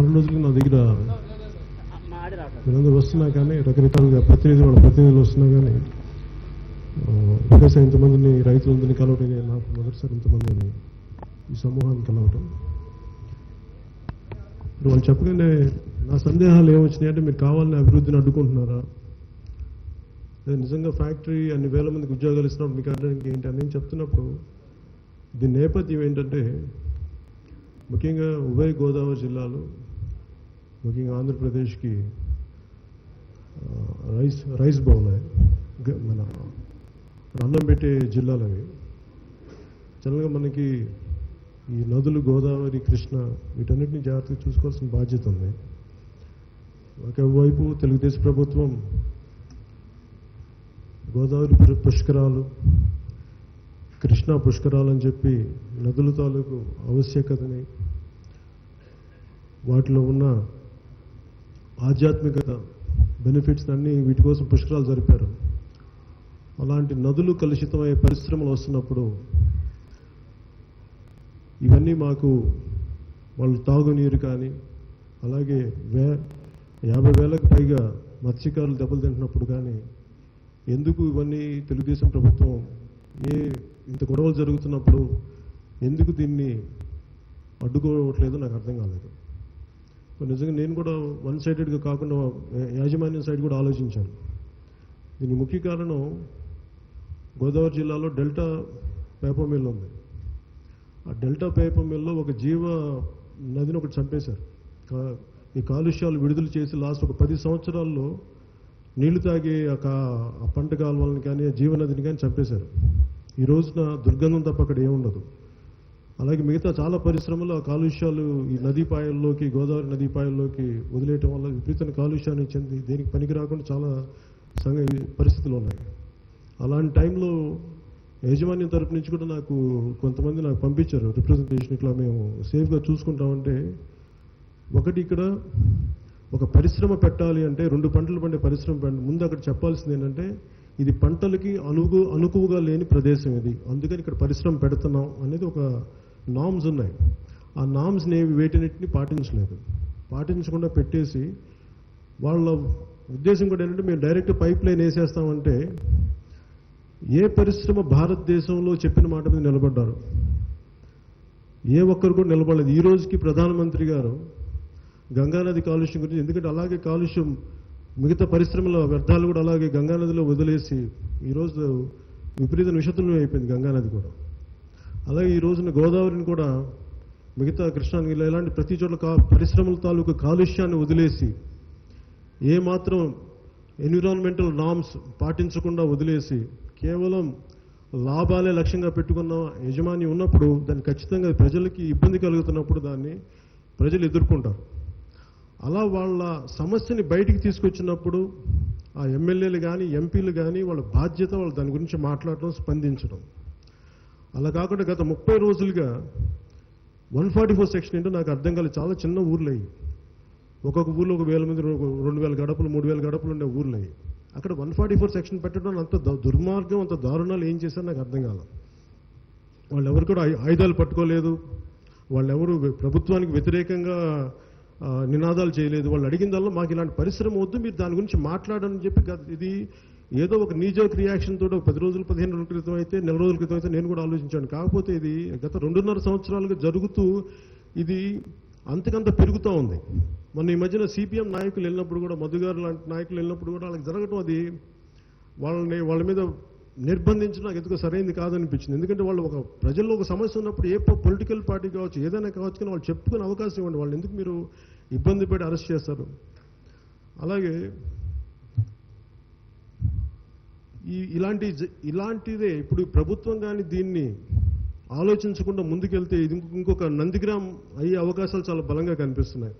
వారం రోజులు నా దగ్గర వీళ్ళందరూ వస్తున్నా కానీ రకరకాలుగా ప్రతినిధులు వస్తున్నా కానీ ఒకేసారి ఇంతమందిని రైతులందరినీ కలవటం నాకు మొదటిసారి ఇంతమందిని ఈ సమూహాన్ని కలవటం. వాళ్ళు చెప్పగానే నా సందేహాలు ఏమొచ్చినాయి అంటే, మీరు కావాలని అభివృద్ధిని అడ్డుకుంటున్నారా, లేదా నిజంగా ఫ్యాక్టరీ అన్ని వేల మందికి ఉద్యోగాలు ఇస్తున్నప్పుడు మీకు అర్థానికి ఏంటి అని చెప్తున్నప్పుడు దీని నేపథ్యం ఏంటంటే, ముఖ్యంగా ఉభయ గోదావరి జిల్లాలు, ముఖ్యంగా ఆంధ్రప్రదేశ్కి రైస్ బౌల్ మన అన్నం పెట్టే జిల్లాలు అవి. జనరల్గా మనకి ఈ నదులు గోదావరి, కృష్ణ వీటన్నిటిని జాగ్రత్తగా చూసుకోవాల్సిన బాధ్యత ఉంది. ఒకవైపు తెలుగుదేశం ప్రభుత్వం గోదావరి పుష్కరాలు, కృష్ణా పుష్కరాలు అని చెప్పి నదుల తాలూకు ఆవశ్యకతని, వాటిలో ఉన్న ఆధ్యాత్మికత బెనిఫిట్స్ అన్నీ వీటి కోసం పుష్కరాలు జరిపారు. అలాంటి నదులు కలుషితమయ్యే పరిశ్రమలు వస్తున్నప్పుడు ఇవన్నీ మాకు వాళ్ళు తాగునీరు కానీ, అలాగే 50,000కు పైగా మత్స్యకారులు దెబ్బలు తింటున్నప్పుడు కానీ ఎందుకు ఇవన్నీ తెలుగుదేశం ప్రభుత్వం ఇంత గొడవలు జరుగుతున్నప్పుడు ఎందుకు దీన్ని అడ్డుకోవట్లేదో నాకు అర్థం కాలేదు. నిజంగా నేను కూడా వన్ సైడెడ్గా కాకుండా యాజమాన్యం సైడ్ కూడా ఆలోచించాను. దీనికి ముఖ్య కారణం గోదావరి జిల్లాలో డెల్టా పేపర్ మిల్ ఉంది. ఆ డెల్టా పేపర్ మిల్లో ఒక జీవ నదిని ఒకటి చంపేశారు. ఈ కాలుష్యాలు విడుదల చేసి లాస్ట్ ఒక 10 సంవత్సరాల్లో నీళ్లు తాగే ఆ పంట కాలువలను కానీ, ఆ జీవనదిని కానీ చంపేశారు. ఈ రోజున దుర్గంధం తప్ప అక్కడ ఏముండదు. అలాగే మిగతా చాలా పరిశ్రమలు ఆ కాలుష్యాలు ఈ నదీపాయల్లోకి, గోదావరి నదీపాయల్లోకి వదిలేయటం వల్ల విపరీతమైన కాలుష్యాన్ని చెంది దేనికి పనికి రాకుండా చాలా పరిస్థితులు ఉన్నాయి. అలాంటి టైంలో యాజమాన్యం తరపు నుంచి కూడా కొంతమంది నాకు పంపించారు రిప్రజెంటేషన్, ఇట్లా మేము సేఫ్గా చూసుకుంటామంటే. ఒకటి, ఇక్కడ ఒక పరిశ్రమ పెట్టాలి అంటే 2 పంటలు పండే పరిశ్రమ ముందు అక్కడ చెప్పాల్సింది ఏంటంటే, ఇది పంటలకి అనుకువగా లేని ప్రదేశం ఇది, అందుకని ఇక్కడ పరిశ్రమ పెడుతున్నాం అనేది ఒక నామ్స్ ఉన్నాయి. ఆ నామ్స్ని వేటిన్నిటిని పాటించకుండా పెట్టేసి వాళ్ళ ఉద్దేశం కూడా ఏంటంటే, మేము డైరెక్ట్ పైప్ లైన్ వేసేస్తామంటే ఏ పరిశ్రమ భారతదేశంలో చెప్పిన మాట మీద నిలబడ్డారు? ఏ ఒక్కరు కూడా నిలబడలేదు. ఈ రోజుకి ప్రధానమంత్రి గారు గంగానది కాలుష్యం గురించి, ఎందుకంటే అలాగే కాలుష్యం మిగతా పరిశ్రమల వ్యర్థాలు కూడా అలాగే గంగానదిలో వదిలేసి ఈరోజు విపరీత విషతుల్యం అయిపోయింది గంగానది కూడా. అలాగే ఈ రోజున గోదావరిని కూడా మిగతా కృష్ణాని ఇలాంటి ప్రతి చోట్ల పరిశ్రమల తాలూకు కాలుష్యాన్ని వదిలేసి, ఏమాత్రం ఎన్విరాన్మెంటల్ నామ్స్ పాటించకుండా వదిలేసి కేవలం లాభాలే లక్ష్యంగా పెట్టుకున్న యజమాని ఉన్నప్పుడు దాన్ని ఖచ్చితంగా ప్రజలకి ఇబ్బంది కలుగుతున్నప్పుడు దాన్ని ప్రజలు ఎదుర్కొంటారు. అలా వాళ్ళ సమస్యని బయటికి తీసుకొచ్చినప్పుడు ఆ ఎమ్మెల్యేలు కానీ, ఎంపీలు కానీ వాళ్ళ బాధ్యత వాళ్ళు దాని గురించి మాట్లాడటం, స్పందించడం. అలా కాకుండా గత 30 రోజులుగా 144 సెక్షన్ ఏంటో నాకు అర్థం కాలేదు. చాలా చిన్న ఊర్లు అయ్యి, ఒక్కొక్క ఊర్లో 1,000 మంది, 2,000 గడపలు, 3,000 గడపలు ఉండే ఊర్లు అయ్యి, అక్కడ 144 సెక్షన్ పెట్టడం అంత దుర్మార్గం, అంత దారుణాలు ఏం చేశారో నాకు అర్థం కాలేదు. వాళ్ళు ఎవరు కూడా ఆయుధాలు పట్టుకోలేదు, వాళ్ళెవరు ప్రభుత్వానికి వ్యతిరేకంగా నినాదాలు చేయలేదు. వాళ్ళు అడిగిందల్లా మాకు ఇలాంటి పరిశ్రమ వద్దు, మీరు దాని గురించి మాట్లాడని చెప్పి. ఇది ఏదో ఒక నీజోక్ రియాక్షన్ తోటి 10 రోజులు, 15 రోజుల క్రితం అయితే, 4 రోజుల క్రితం అయితే నేను కూడా ఆలోచించాను. కాకపోతే ఇది గత 2.5 సంవత్సరాలుగా జరుగుతూ ఇది అంతకంత పెరుగుతూ ఉంది. మొన్న ఈ మధ్యన సిపిఎం నాయకులు వెళ్ళినప్పుడు కూడా, మధు గారు లాంటి నాయకులు వెళ్ళినప్పుడు కూడా వాళ్ళకి జరగటం, అది వాళ్ళ మీద నిర్బంధించడం నాకు ఎందుకో సరైనది కాదనిపించింది. ఎందుకంటే వాళ్ళు ఒక ప్రజల్లో ఒక సమస్య ఉన్నప్పుడు ఏ పొలిటికల్ పార్టీ కావచ్చు, ఏదైనా కావచ్చు, కానీ వాళ్ళు చెప్పుకునే అవకాశం ఇవ్వండి. వాళ్ళు ఎందుకు మీరు ఇబ్బంది పడి అరెస్ట్ చేస్తారు? అలాగే ఇలాంటిదే ఇప్పుడు ప్రభుత్వం కానీ దీన్ని ఆలోచించకుండా ముందుకెళ్తే ఇది ఇంకొక నందిగ్రామ్ అయ్యే అవకాశాలు చాలా బలంగా కనిపిస్తున్నాయి.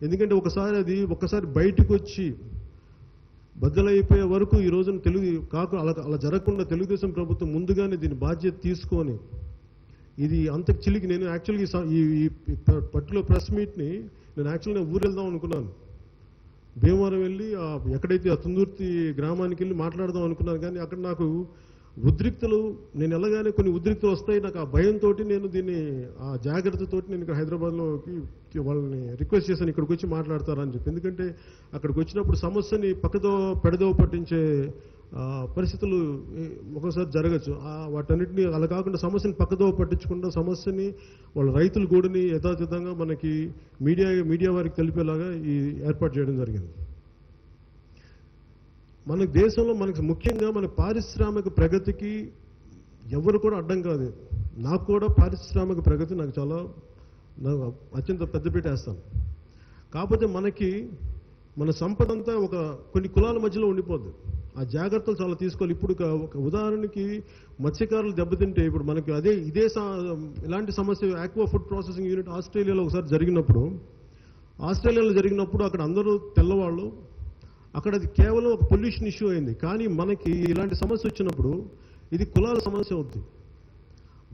ఎందుకంటే ఒక్కసారి బయటకు వచ్చి బద్దలైపోయే వరకు ఈ రోజున అలా జరగకుండా తెలుగుదేశం ప్రభుత్వం ముందుగానే దీని బాధ్యత తీసుకొని, ఇది అంతకు చిలికి నేను యాక్చువల్గా ఈ పర్టికులర్ ప్రెస్ మీట్ని నేను యాక్చువల్గా ఊరు వెళ్దాం అనుకున్నాను. భీమవరం వెళ్ళి ఎక్కడైతే ఆ తుందుర్తి గ్రామానికి వెళ్ళి మాట్లాడదాం అనుకున్నాను. కానీ అక్కడ నాకు ఉద్రిక్తలు నేను వెళ్ళగానే కొన్ని ఉద్రిక్తలు వస్తాయి, నాకు ఆ భయంతో నేను దీన్ని ఆ జాగ్రత్తతోటి నేను ఇక్కడ హైదరాబాద్లోకి వాళ్ళని రిక్వెస్ట్ చేశాను ఇక్కడికి వచ్చి మాట్లాడతారని చెప్పి. ఎందుకంటే అక్కడికి వచ్చినప్పుడు సమస్యని పక్కదో పెడదో పట్టించే పరిస్థితులు ఒకసారి జరగచ్చు. వాటన్నిటిని అలా కాకుండా సమస్యని పక్కదో పట్టించకుండా సమస్యని వాళ్ళ రైతుల గూడిని యథాతథంగా మనకి మీడియా వారికి తెలిపేలాగా ఈ ఏర్పాటు చేయడం జరిగింది. మన దేశంలో మనకి ముఖ్యంగా మన పారిశ్రామిక ప్రగతికి ఎవరు కూడా అడ్డం కాదు. నాకు కూడా పారిశ్రామిక ప్రగతి నాకు అత్యంత పెద్దపీట వేస్తాను. కాకపోతే మన సంపద అంతా కొన్ని కులాల మధ్యలో ఉండిపోద్ది. ఆ జాగ్రత్తలు చాలా తీసుకోవాలి. ఇప్పుడు ఒక ఉదాహరణకి మత్స్యకారులు దెబ్బతింటే ఇప్పుడు మనకి ఇలాంటి సమస్య ఆక్వా ఫుడ్ ప్రాసెసింగ్ యూనిట్ ఆస్ట్రేలియాలో ఒకసారి జరిగినప్పుడు అక్కడ అందరూ తెల్లవాళ్ళు, అక్కడ అది కేవలం ఒక పొల్యూషన్ ఇష్యూ అయింది. కానీ మనకి ఇలాంటి సమస్య వచ్చినప్పుడు ఇది కులాల సమస్య అవుతుంది.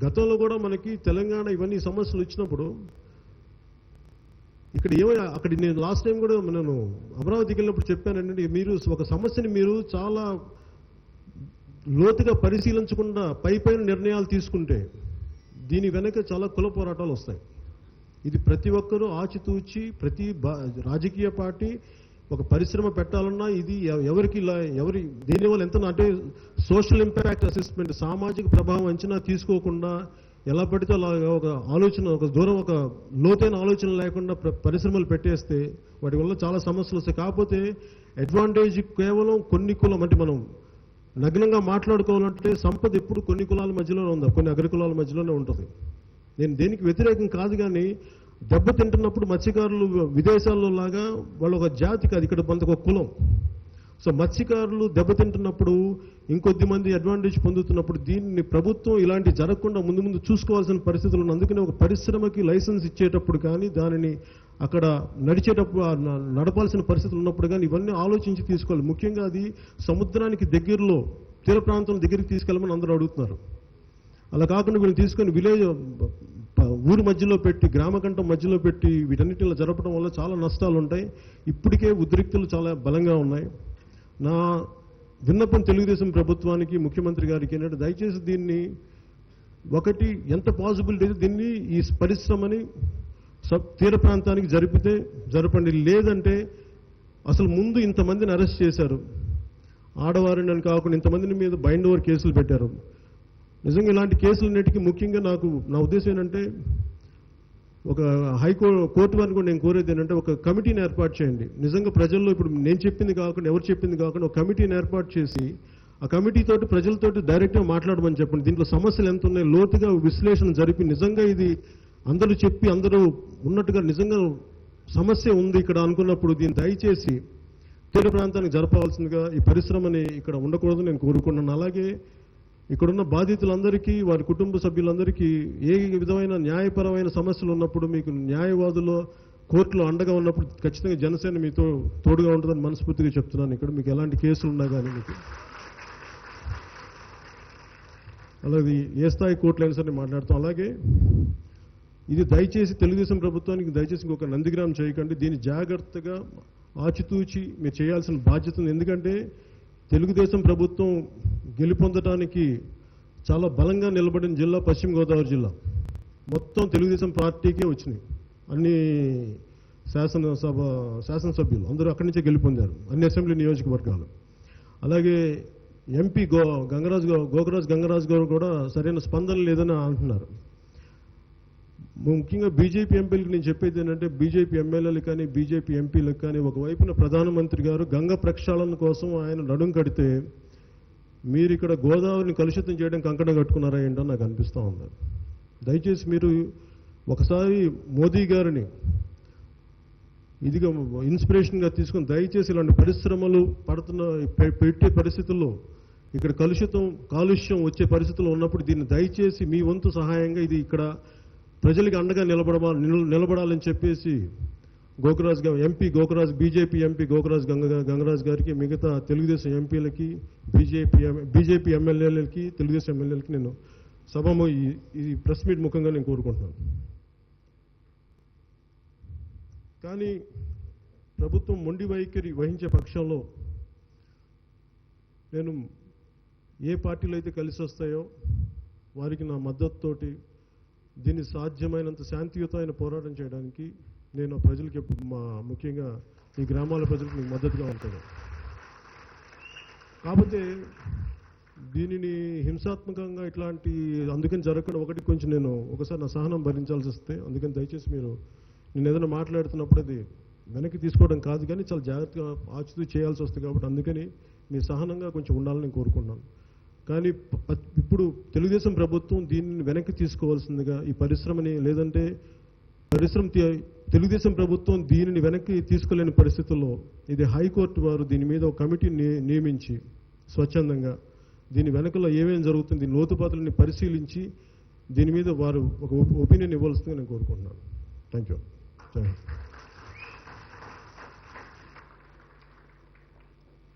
గతంలో కూడా మనకి తెలంగాణ ఇవన్నీ సమస్యలు వచ్చినప్పుడు అక్కడ నేను లాస్ట్ టైం కూడా నేను అమరావతికి వెళ్ళినప్పుడు చెప్పానండి, మీరు ఒక సమస్యని మీరు చాలా లోతుగా పరిశీలించకుండా పైన నిర్ణయాలు తీసుకుంటే దీని వెనక చాలా కుల పోరాటాలు వస్తాయి. ఇది ప్రతి ఒక్కరూ ఆచితూచి ప్రతి రాజకీయ పార్టీ ఒక పరిశ్రమ పెట్టాలన్నా ఇది దీనివల్ల ఎంత అంటే సోషల్ ఇంపాక్ట్ అసెస్మెంట్, సామాజిక ప్రభావం అంచనా తీసుకోకుండా ఎలా పడితే అలాగా ఒక లోతైన ఆలోచన లేకుండా పరిశ్రమలు పెట్టేస్తే వాటి వల్ల చాలా సమస్యలు వస్తాయి. కాకపోతే అడ్వాంటేజ్ కేవలం కొన్ని కులం అంటే మనం నగ్నంగా మాట్లాడుకోవాలంటే సంపద ఎప్పుడు కొన్ని కులాల మధ్యలోనే ఉంది, కొన్ని అగ్రకులాల మధ్యలోనే ఉంటుంది. నేను దేనికి వ్యతిరేకం కాదు, కానీ దెబ్బతింటున్నప్పుడు మత్స్యకారులు విదేశాల్లో లాగా వాళ్ళు ఒక జాతి కాదు, ఇక్కడ మనకు ఒక కులం. సో మత్స్యకారులు దెబ్బతింటున్నప్పుడు ఇంకొద్ది మంది అడ్వాంటేజ్ పొందుతున్నప్పుడు దీన్ని ప్రభుత్వం ఇలాంటి జరగకుండా ముందు చూసుకోవాల్సిన పరిస్థితులు ఉన్నాయి. అందుకని ఒక పరిశ్రమకి లైసెన్స్ ఇచ్చేటప్పుడు కానీ దానిని అక్కడ నడపాల్సిన పరిస్థితులు ఉన్నప్పుడు కానీ ఇవన్నీ ఆలోచించి తీసుకోవాలి. ముఖ్యంగా అది సముద్రానికి దగ్గరలో తీర ప్రాంతం దగ్గరికి తీసుకెళ్ళమని అందరూ అడుగుతున్నారు. అలా కాకుండా వీళ్ళు తీసుకొని ఊరు మధ్యలో పెట్టి గ్రామకంఠం మధ్యలో పెట్టి వీటన్నిటిలో జరపడం వల్ల చాలా నష్టాలు ఉంటాయి. ఇప్పటికే ఉద్రిక్తులు చాలా బలంగా ఉన్నాయి. నా విన్నపం తెలుగుదేశం ప్రభుత్వానికి ముఖ్యమంత్రి గారికి ఏంటంటే దయచేసి దీన్ని ఎంత పాసిబిలిటీ దీన్ని ఈ పరిశ్రమని తీర ప్రాంతానికి జరపండి. లేదంటే అసలు ముందు ఇంతమందిని అరెస్ట్ చేశారు, ఆడవారిని అని కాకుండా ఇంతమందిని మీద బైండ్ ఓవర్ కేసులు పెట్టారు. నిజంగా ఇలాంటి కేసులన్నిటికీ ముఖ్యంగా నా ఉద్దేశం ఏంటంటే ఒక కోర్టు వారిని కూడా నేను కోరేది ఏంటంటే ఒక కమిటీని ఏర్పాటు చేయండి. నిజంగా ప్రజల్లో ఇప్పుడు నేను చెప్పింది కాకుండా ఎవరు చెప్పింది కాకుండా ఒక కమిటీని ఏర్పాటు చేసి ఆ కమిటీతోటి ప్రజలతోటి డైరెక్ట్గా మాట్లాడమని చెప్పండి. దీంట్లో సమస్యలు ఎంత ఉన్నాయి లోతుగా విశ్లేషణ జరిపి నిజంగా ఇది అందరూ చెప్పి అందరూ ఉన్నట్టుగా నిజంగా సమస్య ఉంది ఇక్కడ అనుకున్నప్పుడు దీన్ని దయచేసి తీర ప్రాంతానికి జరపవలసిందిగా ఈ పరిశ్రమని ఇక్కడ ఉండకూడదు నేను కోరుకున్నాను. అలాగే ఇక్కడున్న బాధితులందరికీ వారి కుటుంబ సభ్యులందరికీ ఏ విధమైన న్యాయపరమైన సమస్యలు ఉన్నప్పుడు మీకు న్యాయవాదులు కోర్టులో అండగా ఉన్నప్పుడు ఖచ్చితంగా జనసేన మీతో తోడుగా ఉంటుందని మనస్ఫూర్తిగా చెప్తున్నాను. ఇక్కడ మీకు ఎలాంటి కేసులు ఉన్నా కానీ మీకు అలాగే ఏ స్థాయి కోర్టులైనా సరే మాట్లాడుతాం. అలాగే ఇది దయచేసి తెలుగుదేశం ప్రభుత్వానికి దయచేసి ఇంకొక నందిగ్రామం చేయకండి. దీన్ని జాగ్రత్తగా ఆచితూచి మీరు చేయాల్సిన బాధ్యత ఉంది. ఎందుకంటే తెలుగుదేశం ప్రభుత్వం గెలుపొందడానికి చాలా బలంగా నిలబడిన జిల్లా పశ్చిమ గోదావరి జిల్లా. మొత్తం తెలుగుదేశం పార్టీకే వచ్చినాయి అన్ని శాసనసభ్యులు అందరూ అక్కడి నుంచే గెలుపొందారు, అన్ని అసెంబ్లీ నియోజకవర్గాలు. అలాగే ఎంపీ గోకరాజు గంగరాజు గారు కూడా సరైన స్పందన లేదని అంటున్నారు. ముఖ్యంగా బీజేపీ ఎంపీలకు నేను చెప్పేది ఏంటంటే బీజేపీ ఎమ్మెల్యేలు కానీ బీజేపీ ఎంపీలకు కానీ ఒకవైపున ప్రధానమంత్రి గారు గంగ ప్రక్షాళన కోసం ఆయన నడుం కడితే మీరు ఇక్కడ గోదావరిని కలుషితం చేయడం కంకణం కట్టుకున్నారా ఏంటో నాకు అనిపిస్తూ ఉంది. దయచేసి మీరు ఒకసారి మోదీ గారిని ఇదిగా ఇన్స్పిరేషన్గా తీసుకుని దయచేసి ఇలాంటి పరిశ్రమలు పెట్టే పరిస్థితుల్లో ఇక్కడ కాలుష్యం వచ్చే పరిస్థితుల్లో ఉన్నప్పుడు దీన్ని దయచేసి మీ వంతు సహాయంగా ఇది ఇక్కడ ప్రజలకు అండగా నిలబడాలని చెప్పేసి బీజేపీ ఎంపీ గోకరాజు గంగరాజు గారికి మిగతా తెలుగుదేశం ఎంపీలకి బీజేపీ ఎమ్మెల్యేలకి తెలుగుదేశం ఎమ్మెల్యేలకి నేను ఈ ప్రెస్ మీట్ ముఖంగా నేను కోరుకుంటున్నాను. కానీ ప్రభుత్వం మొండి వైఖరి వహించే పక్షంలో నేను ఏ పార్టీలు అయితే కలిసి వస్తాయో వారికి నా మద్దతుతోటి దీన్ని సాధ్యమైనంత శాంతియుతమైన పోరాటం చేయడానికి నేను ప్రజలకి ముఖ్యంగా ఈ గ్రామాల ప్రజలకు మీకు మద్దతుగా ఉంటాను. కాకపోతే దీనిని హింసాత్మకంగా ఇట్లాంటి అందుకని జరగకుండా కొంచెం నేను ఒకసారి నా సహనం భరించాల్సి వస్తే, అందుకని దయచేసి మీరు నేను ఏదైనా మాట్లాడుతున్నప్పుడు అది వెనక్కి తీసుకోవడం కాదు, కానీ చాలా జాగ్రత్తగా ఆచితూ చేయాల్సి వస్తుంది. కాబట్టి అందుకని మీ సహనంగా కొంచెం ఉండాలని కోరుకున్నాను. కానీ ఇప్పుడు తెలుగుదేశం ప్రభుత్వం దీన్ని వెనక్కి తీసుకోవాల్సిందిగా ఈ పరిశ్రమని, లేదంటే తెలుగుదేశం ప్రభుత్వం దీనిని వెనక్కి తీసుకోలేని పరిస్థితుల్లో ఇది హైకోర్టు వారు దీని మీద ఒక కమిటీని నియమించి స్వచ్ఛందంగా దీని వెనకలో ఏమేమి జరుగుతుంది, దీని లోతుపాతులని పరిశీలించి దీని మీద వారు ఒక ఒపీనియన్ ఇవ్వాల్సిందిగా నేను కోరుకుంటున్నాను. Thank you.